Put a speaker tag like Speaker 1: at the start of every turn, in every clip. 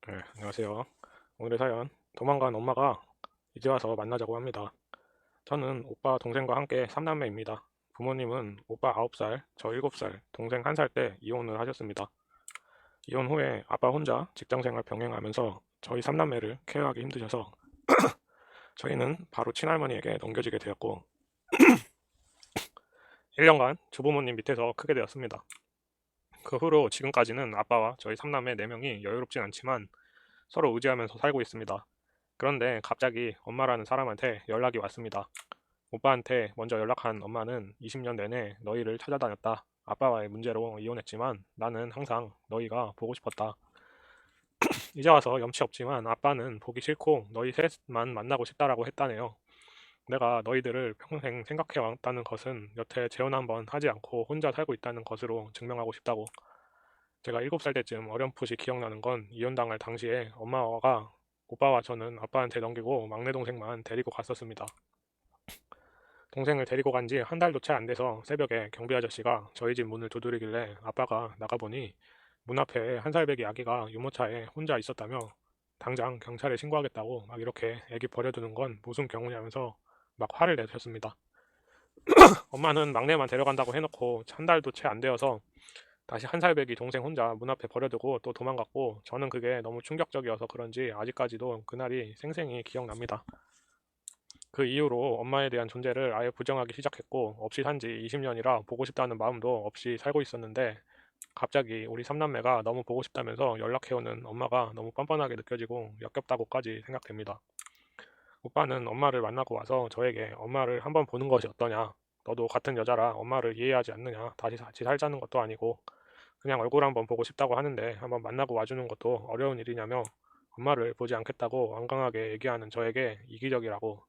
Speaker 1: 네, 안녕하세요. 오늘의 사연, 도망간 엄마가 이제 와서 만나자고 합니다. 저는 오빠 동생과 함께 3남매입니다. 부모님은 오빠 9살, 저 7살, 동생 1살 때 이혼을 하셨습니다. 이혼 후에 아빠 혼자 직장생활 병행하면서 저희 3남매를 케어하기 힘드셔서 저희는 바로 친할머니에게 넘겨지게 되었고 1년간 주부모님 밑에서 크게 되었습니다. 그 후로 지금까지는 아빠와 저희 3남매 4명이 여유롭진 않지만 서로 의지하면서 살고 있습니다. 그런데 갑자기 엄마라는 사람한테 연락이 왔습니다. 오빠한테 먼저 연락한 엄마는 20년 내내 너희를 찾아다녔다. 아빠와의 문제로 이혼했지만 나는 항상 너희가 보고 싶었다. 이제 와서 염치 없지만 아빠는 보기 싫고 너희 셋만 만나고 싶다라고 했다네요. 내가 너희들을 평생 생각해왔다는 것은 여태 재혼 한번 하지 않고 혼자 살고 있다는 것으로 증명하고 싶다고. 제가 7살 때쯤 어렴풋이 기억나는 건 이혼당할 당시에 엄마가 오빠와 저는 아빠한테 넘기고 막내 동생만 데리고 갔었습니다. 동생을 데리고 간지 한 달도 채 안 돼서 새벽에 경비 아저씨가 저희 집 문을 두드리길래 아빠가 나가보니 문 앞에 1살배기 아기가 유모차에 혼자 있었다며 당장 경찰에 신고하겠다고 막 이렇게 애기 버려두는 건 무슨 경우냐면서 막 화를 내셨습니다. 엄마는 막내만 데려간다고 해놓고 한 달도 채 안 되어서 다시 1살배기 동생 혼자 문 앞에 버려두고 또 도망갔고 저는 그게 너무 충격적이어서 그런지 아직까지도 그날이 생생히 기억납니다. 그 이후로 엄마에 대한 존재를 아예 부정하기 시작했고 없이 산지 20년이라 보고 싶다는 마음도 없이 살고 있었는데 갑자기 우리 삼남매가 너무 보고 싶다면서 연락해오는 엄마가 너무 뻔뻔하게 느껴지고 역겹다고까지 생각됩니다. 오빠는 엄마를 만나고 와서 저에게 엄마를 한번 보는 것이 어떠냐, 너도 같은 여자라 엄마를 이해하지 않느냐, 다시 같이 살자는 것도 아니고 그냥 얼굴 한번 보고 싶다고 하는데 한번 만나고 와주는 것도 어려운 일이냐며 엄마를 보지 않겠다고 완강하게 얘기하는 저에게 이기적이라고,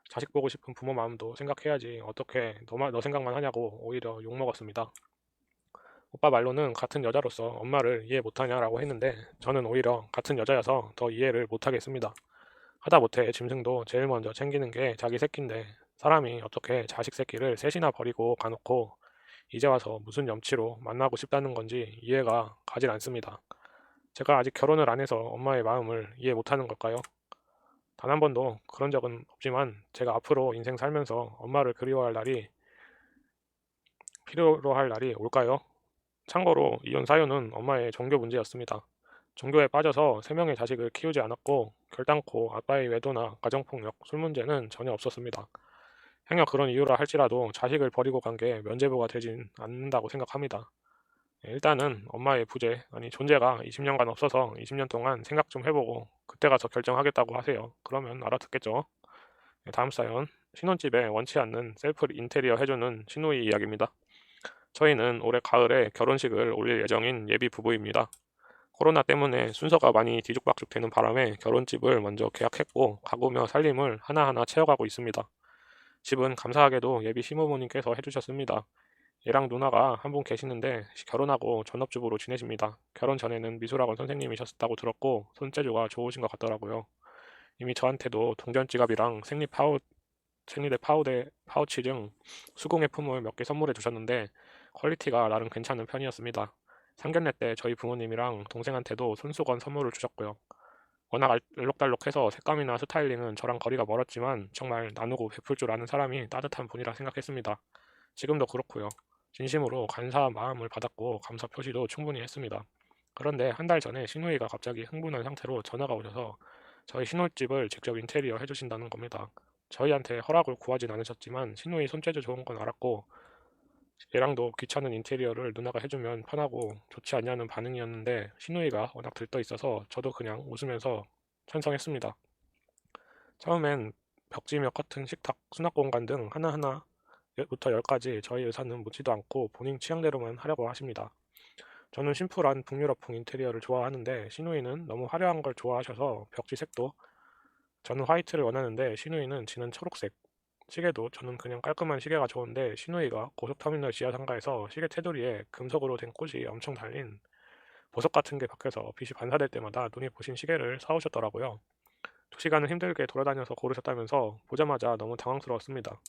Speaker 1: 자식 보고 싶은 부모 마음도 생각해야지 어떻게 너 생각만 하냐고 오히려 욕먹었습니다. 오빠 말로는 같은 여자로서 엄마를 이해 못하냐라고 했는데 저는 오히려 같은 여자여서 더 이해를 못하겠습니다. 하다못해 짐승도 제일 먼저 챙기는 게 자기 새끼인데 사람이 어떻게 자식 새끼를 셋이나 버리고 가놓고 이제 와서 무슨 염치로 만나고 싶다는 건지 이해가 가질 않습니다. 제가 아직 결혼을 안 해서 엄마의 마음을 이해 못하는 걸까요? 단 한 번도 그런 적은 없지만 제가 앞으로 인생 살면서 엄마를 그리워할 날이 필요로 할 날이 올까요? 참고로 이혼 사유는 엄마의 종교 문제였습니다. 종교에 빠져서 3명의 자식을 키우지 않았고 결단코 아빠의 외도나 가정폭력, 술 문제는 전혀 없었습니다. 행여 그런 이유라 할지라도 자식을 버리고 간 게 면죄부가 되진 않는다고 생각합니다. 일단은 엄마의 부재, 아니 존재가 20년간 없어서 20년 동안 생각 좀 해보고 그때 가서 결정하겠다고 하세요. 그러면 알아듣겠죠. 다음 사연. 신혼집에 원치 않는 셀프 인테리어 해주는 시누이 이야기입니다. 저희는 올해 가을에 결혼식을 올릴 예정인 예비 부부입니다. 코로나 때문에 순서가 많이 뒤죽박죽 되는 바람에 결혼집을 먼저 계약했고 가구며 살림을 하나하나 채워가고 있습니다. 집은 감사하게도 예비 시부모님께서 해주셨습니다. 얘랑 누나가 한 분 계시는데 결혼하고 전업주부로 지내십니다. 결혼 전에는 미술학원 선생님이셨다고 들었고 손재주가 좋으신 것 같더라고요. 이미 저한테도 동전 지갑이랑 생리대 파우치 등 수공예품을 몇 개 선물해 주셨는데 퀄리티가 나름 괜찮은 편이었습니다. 상견례 때 저희 부모님이랑 동생한테도 손수건 선물을 주셨고요. 워낙 알록달록해서 색감이나 스타일링은 저랑 거리가 멀었지만 정말 나누고 베풀 줄 아는 사람이 따뜻한 분이라 생각했습니다. 지금도 그렇고요. 진심으로 감사한 마음을 받았고 감사 표시도 충분히 했습니다. 그런데 한 달 전에 시누이가 갑자기 흥분한 상태로 전화가 오셔서 저희 신혼집을 직접 인테리어 해주신다는 겁니다. 저희한테 허락을 구하진 않으셨지만 시누이 손재주 좋은 건 알았고 얘랑도 귀찮은 인테리어를 누나가 해주면 편하고 좋지 않냐는 반응이었는데 시누이가 워낙 들떠 있어서 저도 그냥 웃으면서 찬성했습니다. 처음엔 벽지며 커튼, 식탁, 수납 공간 등 하나하나부터 열까지 저희 의사는 묻지도 않고 본인 취향대로만 하려고 하십니다. 저는 심플한 북유럽풍 인테리어를 좋아하는데 시누이는 너무 화려한 걸 좋아하셔서 벽지 색도 저는 화이트를 원하는데 시누이는 진한 초록색, 시계도 저는 그냥 깔끔한 시계가 좋은데 시누이가 고속터미널 지하상가에서 시계 테두리에 금속으로 된 꽃이 엄청 달린 보석 같은 게 박혀서 빛이 반사될 때마다 눈이 부신 시계를 사오셨더라고요. 2시간을 힘들게 돌아다녀서 고르셨다면서 보자마자 너무 당황스러웠습니다.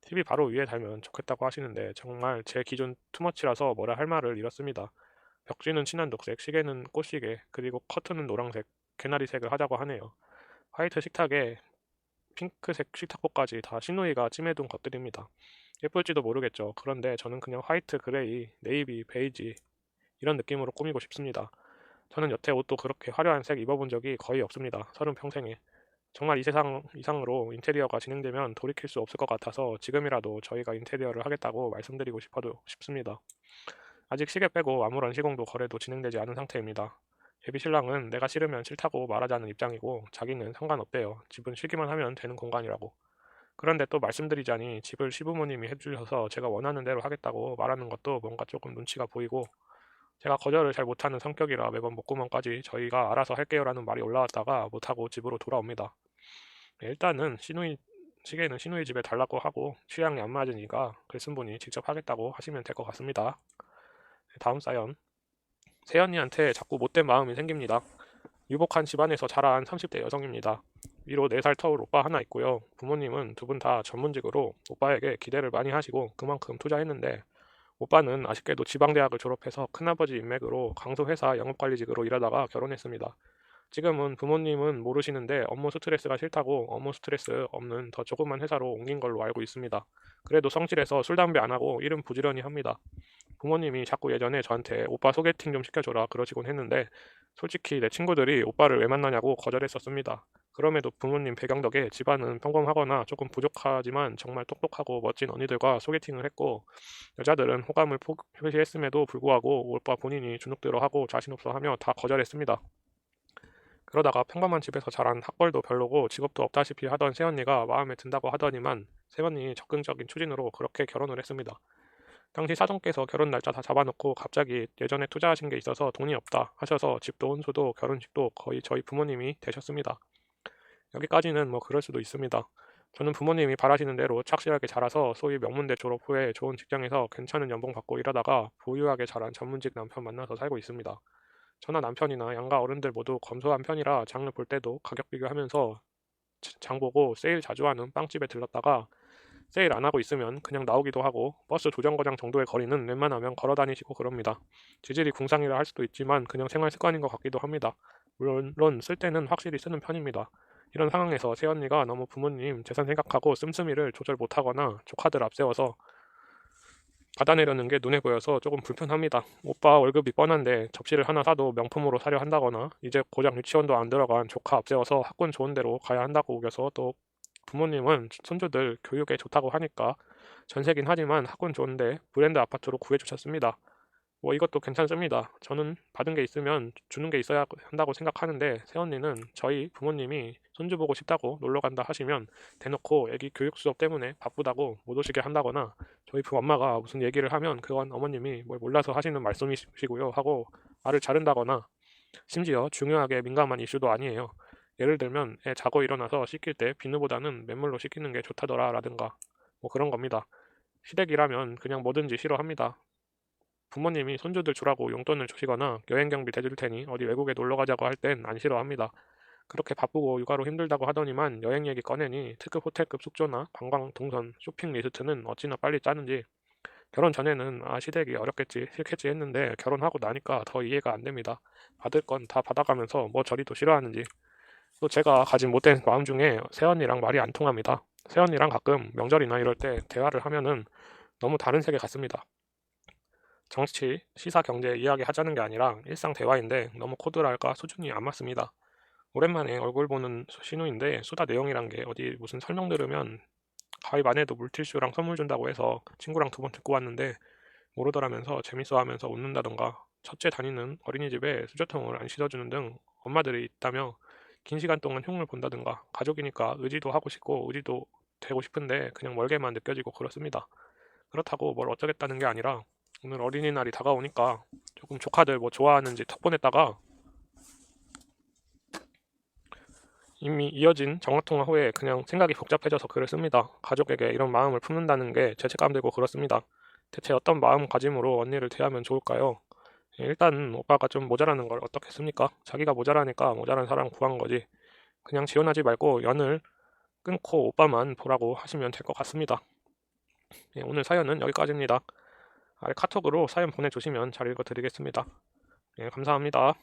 Speaker 1: TV 바로 위에 달면 좋겠다고 하시는데 정말 제 기준 투머치라서 뭐라 할 말을 잃었습니다. 벽지는 진한 녹색, 시계는 꽃시계, 그리고 커튼은 노란색. 개나리색을 하자고 하네요. 화이트 식탁에 핑크색 식탁보까지 다 시누이가 찜해둔 것들입니다. 예쁠지도 모르겠죠. 그런데 저는 그냥 화이트, 그레이, 네이비, 베이지 이런 느낌으로 꾸미고 싶습니다. 저는 여태 옷도 그렇게 화려한 색 입어본 적이 거의 없습니다. 30평생에. 정말 이 세상 이상으로 인테리어가 진행되면 돌이킬 수 없을 것 같아서 지금이라도 저희가 인테리어를 하겠다고 말씀드리고 싶습니다. 아직 시계 빼고 아무런 시공도 거래도 진행되지 않은 상태입니다. 예비 신랑은 내가 싫으면 싫다고 말하자는 입장이고 자기는 상관없대요. 집은 쉬기만 하면 되는 공간이라고. 그런데 또 말씀드리자니 집을 시부모님이 해주셔서 제가 원하는 대로 하겠다고 말하는 것도 뭔가 조금 눈치가 보이고 제가 거절을 잘 못하는 성격이라 매번 목구멍까지 저희가 알아서 할게요라는 말이 올라왔다가 못하고 집으로 돌아옵니다. 일단은 시계는 시누이 집에 달라고 하고 취향이 안 맞으니까 글쓴분이 직접 하겠다고 하시면 될 것 같습니다. 다음 사연. 새언니한테 자꾸 못된 마음이 생깁니다. 유복한 집안에서 자란 30대 여성입니다. 위로 4살 터울 오빠 하나 있고요. 부모님은 두 분 다 전문직으로 오빠에게 기대를 많이 하시고 그만큼 투자했는데 오빠는 아쉽게도 지방대학을 졸업해서 큰아버지 인맥으로 강소회사 영업관리직으로 일하다가 결혼했습니다. 지금은 부모님은 모르시는데 업무 스트레스가 싫다고 업무 스트레스 없는 더 조그만 회사로 옮긴 걸로 알고 있습니다. 그래도 성실해서 술, 담배 안 하고 일은 부지런히 합니다. 부모님이 자꾸 예전에 저한테 오빠 소개팅 좀 시켜줘라 그러시곤 했는데 솔직히 내 친구들이 오빠를 왜 만나냐고 거절했었습니다. 그럼에도 부모님 배경 덕에 집안은 평범하거나 조금 부족하지만 정말 똑똑하고 멋진 언니들과 소개팅을 했고 여자들은 호감을 표시했음에도 불구하고 오빠 본인이 주눅들어하고 자신없어하며 다 거절했습니다. 그러다가 평범한 집에서 자란 학벌도 별로고 직업도 없다시피 하던 새언니가 마음에 든다고 하더니만 새언니 적극적인 추진으로 그렇게 결혼을 했습니다. 당시 사돈께서 결혼 날짜 다 잡아놓고 갑자기 예전에 투자하신 게 있어서 돈이 없다 하셔서 집도 혼수도 결혼식도 거의 저희 부모님이 되셨습니다. 여기까지는 뭐 그럴 수도 있습니다. 저는 부모님이 바라시는 대로 착실하게 자라서 소위 명문대 졸업 후에 좋은 직장에서 괜찮은 연봉 받고 일하다가 부유하게 자란 전문직 남편 만나서 살고 있습니다. 저나 남편이나 양가 어른들 모두 검소한 편이라 장을 볼 때도 가격 비교하면서 장 보고 세일 자주 하는 빵집에 들렀다가 세일 안 하고 있으면 그냥 나오기도 하고 버스 두 정거장 정도의 거리는 웬만하면 걸어 다니시고 그럽니다. 지질이 궁상이라 할 수도 있지만 그냥 생활 습관인 것 같기도 합니다. 물론 쓸 때는 확실히 쓰는 편입니다. 이런 상황에서 새언니가 너무 부모님 재산 생각하고 씀씀이를 조절 못하거나 조카들 앞세워서 받아내려는 게 눈에 보여서 조금 불편합니다. 오빠 월급이 뻔한데 접시를 하나 사도 명품으로 사려 한다거나 이제 고작 유치원도 안 들어간 조카 앞세워서 학군 좋은 데로 가야 한다고 우겨서 또 부모님은 손주들 교육에 좋다고 하니까 전세긴 하지만 학군 좋은데 브랜드 아파트로 구해주셨습니다. 뭐 이것도 괜찮습니다. 저는 받은 게 있으면 주는 게 있어야 한다고 생각하는데 새언니는 저희 부모님이 손주 보고 싶다고 놀러 간다 하시면 대놓고 애기 교육 수업 때문에 바쁘다고 못 오시게 한다거나 저희 엄마가 무슨 얘기를 하면 그건 어머님이 뭘 몰라서 하시는 말씀이시고요 하고 말을 자른다거나 심지어 중요하게 민감한 이슈도 아니에요. 예를 들면 애 자고 일어나서 씻길 때 비누보다는 맨물로 씻기는 게 좋다더라 라든가 뭐 그런 겁니다. 시댁이라면 그냥 뭐든지 싫어합니다. 부모님이 손주들 주라고 용돈을 주시거나 여행 경비 대줄 테니 어디 외국에 놀러 가자고 할 땐 안 싫어합니다. 그렇게 바쁘고 육아로 힘들다고 하더니만 여행 얘기 꺼내니 특급 호텔급 숙소나 관광 동선 쇼핑 리스트는 어찌나 빨리 짜는지 결혼 전에는 아 시댁이 어렵겠지 싫겠지 했는데 결혼하고 나니까 더 이해가 안 됩니다. 받을 건 다 받아가면서 뭐 저리도 싫어하는지 또 제가 가진 못된 마음 중에 새언니랑 말이 안 통합니다. 새언니랑 가끔 명절이나 이럴 때 대화를 하면은 너무 다른 세계 같습니다. 정치, 시사, 경제 이야기 하자는 게 아니라 일상 대화인데 너무 코드랄까 수준이 안 맞습니다. 오랜만에 얼굴 보는 신우인데 수다 내용이란 게 어디 무슨 설명 들으면 가입 안 해도 물티슈랑 선물 준다고 해서 친구랑 2번 듣고 왔는데 모르더라면서 재밌어 하면서 웃는다던가 첫째 다니는 어린이집에 수저통을 안 씻어주는 등 엄마들이 있다며 긴 시간 동안 흉을 본다든가 가족이니까 의지도 하고 싶고 의지도 되고 싶은데 그냥 멀게만 느껴지고 그렇습니다. 그렇다고 뭘 어쩌겠다는 게 아니라 오늘 어린이날이 다가오니까 조금 조카들 뭐 좋아하는지 톡 보냈다가 이미 이어진 전화통화 후에 그냥 생각이 복잡해져서 글을 씁니다. 가족에게 이런 마음을 품는다는 게 죄책감 들고 그렇습니다. 대체 어떤 마음가짐으로 언니를 대하면 좋을까요? 일단 오빠가 좀 모자라는 걸 어떻겠습니까? 자기가 모자라니까 모자란 사람 구한 거지. 그냥 지원하지 말고 연을 끊고 오빠만 보라고 하시면 될 것 같습니다. 오늘 사연은 여기까지입니다. 아래 카톡으로 사연 보내주시면 잘 읽어드리겠습니다. 감사합니다.